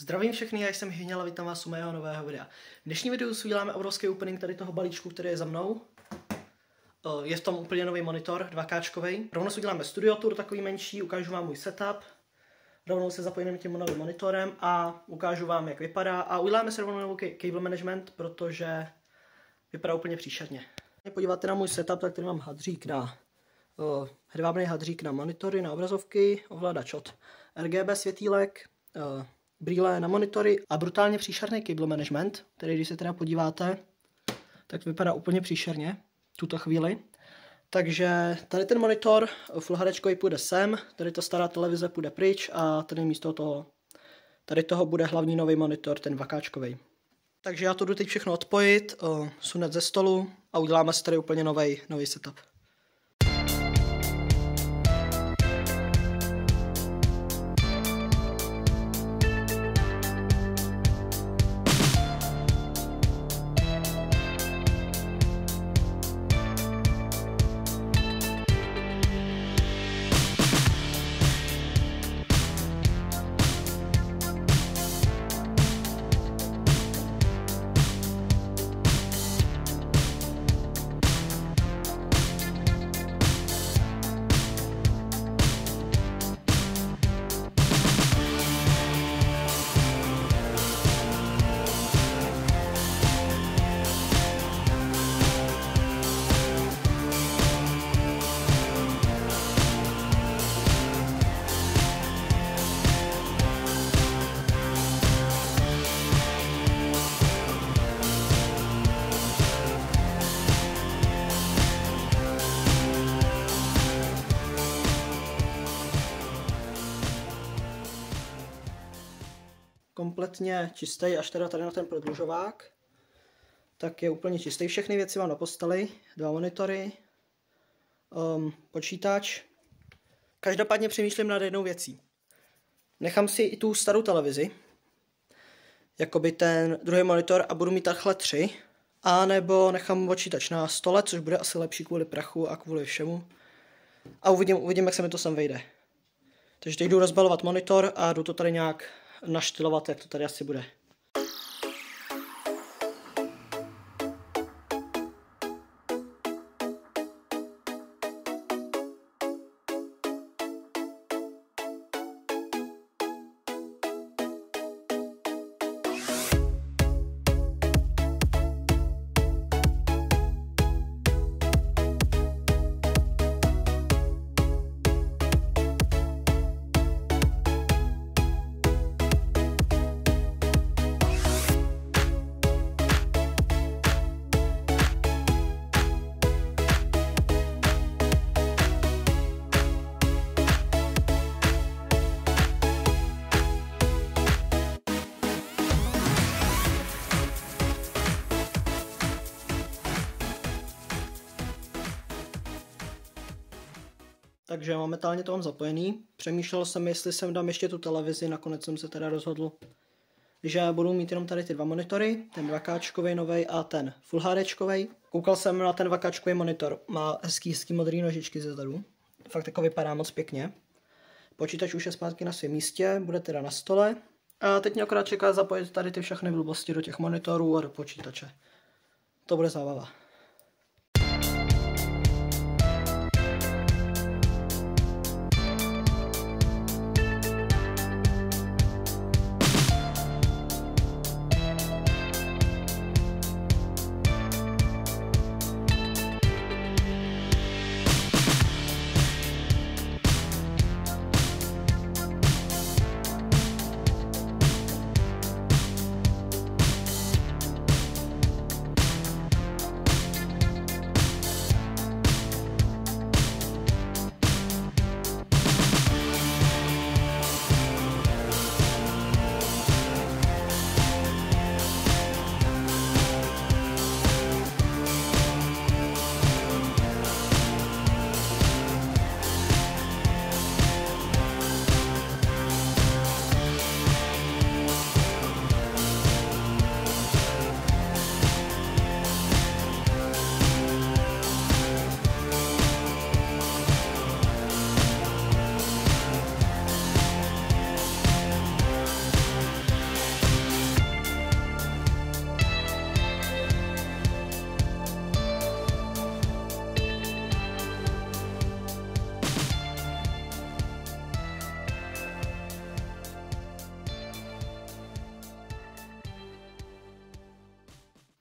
Zdravím všechny, já jsem Hyněl a vítám vás u mého nového videa. V dnešním videu si uděláme obrovský opening tady toho balíčku, který je za mnou. Je v tom úplně nový monitor, 2K. Rovnou si uděláme studio tour, takový menší, ukážu vám můj setup. Rovnou se zapojíme tím novým monitorem a ukážu vám, jak vypadá. A uděláme se rovnou novou cable management, protože vypadá úplně příšerně. Podíváte na můj setup, tak tady mám hadřík na hedvábný hadřík na monitory, na obrazovky, ovladač od RGB světýlek, brýle na monitory a brutálně příšerný cable management, který když se teda podíváte, tak vypadá úplně příšerně tuto chvíli. Takže tady ten monitor Full HD půjde sem, tady ta stará televize půjde pryč a tady místo toho, tady toho bude hlavní nový monitor, ten 2K. Takže já to jdu teď všechno odpojit, sunet ze stolu a uděláme si tady úplně nový setup. Kompletně čistý, až teda tady na ten prodlužovák, tak je úplně čistý. Všechny věci mám na posteli, 2 monitory, počítač. Každopádně přemýšlím nad jednou věcí. Nechám si i tu starou televizi, jakoby ten druhý monitor a budu mít takhle 3, a nebo nechám počítač na stole, což bude asi lepší kvůli prachu a kvůli všemu. A uvidím, jak se mi to sem vejde. Takže teď jdu rozbalovat monitor a jdu to tady nějak naštylovat, jak to tady asi bude. Takže momentálně to mám zapojený. Přemýšlel jsem, jestli sem dám ještě tu televizi, nakonec jsem se teda rozhodl, že budu mít jenom tady ty 2 monitory, ten 2K novej a ten Full HD. Koukal jsem na ten 2K monitor, má hezký modrý nožičky zezadu. Fakt jako vypadá moc pěkně. Počítač už je zpátky na svém místě, bude teda na stole. A teď mě akorát čeká zapojit tady ty všechny blbosti do těch monitorů a do počítače. To bude zábava.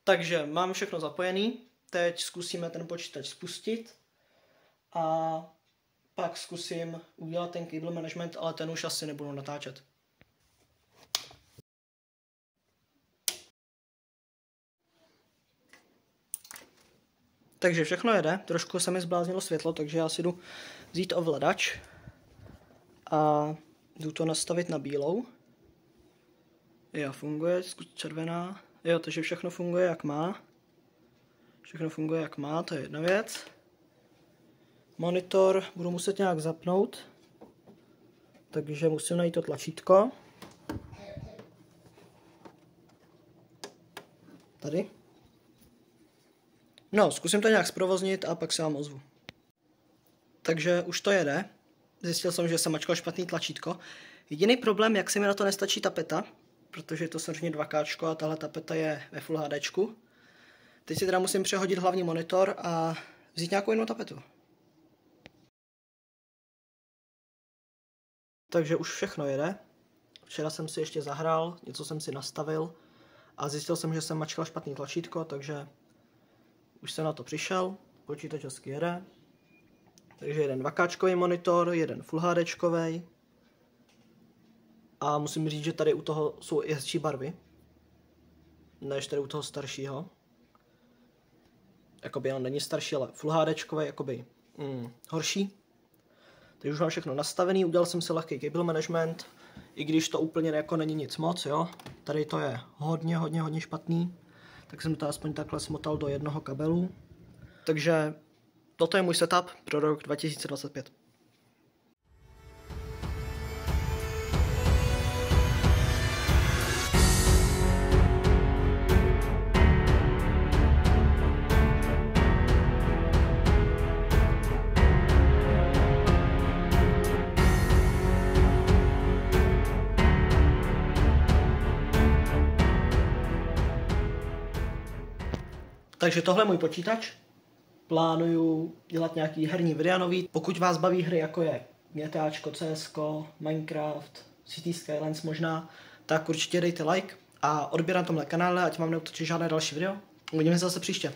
Takže mám všechno zapojený, teď zkusíme ten počítač spustit a pak zkusím udělat ten cable management, ale ten už asi nebudu natáčet. Takže všechno jede, trošku se mi zbláznilo světlo, takže já si jdu vzít ovladač a jdu to nastavit na bílou. Jo, funguje, červená. Jo, takže všechno funguje jak má. Všechno funguje jak má, to je jedna věc. Monitor budu muset nějak zapnout, takže musím najít to tlačítko. Tady. No, zkusím to nějak zprovoznit a pak se vám ozvu. Takže už to jede. Zjistil jsem, že jsem mačkal špatný tlačítko. Jediný problém, jak se mi na to nestačí tapeta, protože je to samozřejmě 2K a tahle tapeta je ve Full HDčku. Teď si teda musím přehodit hlavní monitor a vzít nějakou jinou tapetu. Takže už všechno jede. Včera jsem si ještě zahrál, něco jsem si nastavil a zjistil jsem, že jsem mačkal špatný tlačítko, takže už jsem na to přišel. Počítač hezky jede. Takže jeden 2K monitor, jeden Full HDčkovej. A musím říct, že tady u toho jsou i hezčí barvy, než tady u toho staršího. Jakoby on není starší, ale Full HDčkovej jakoby horší. Takže už mám všechno nastavený, udělal jsem si lehký cable management, i když to úplně jako není nic moc, jo. Tady to je hodně špatný, tak jsem to aspoň takhle smotal do jednoho kabelu. Takže toto je můj setup pro rok 2025. Takže tohle je můj počítač. Plánuju dělat nějaký herní videa nový. Pokud vás baví hry jako je GTAčko, CSko, Minecraft, City Skylines možná, tak určitě dejte like a odběr na tomhle kanále, ať vám neutočí žádné další video. Uvidíme se zase příště.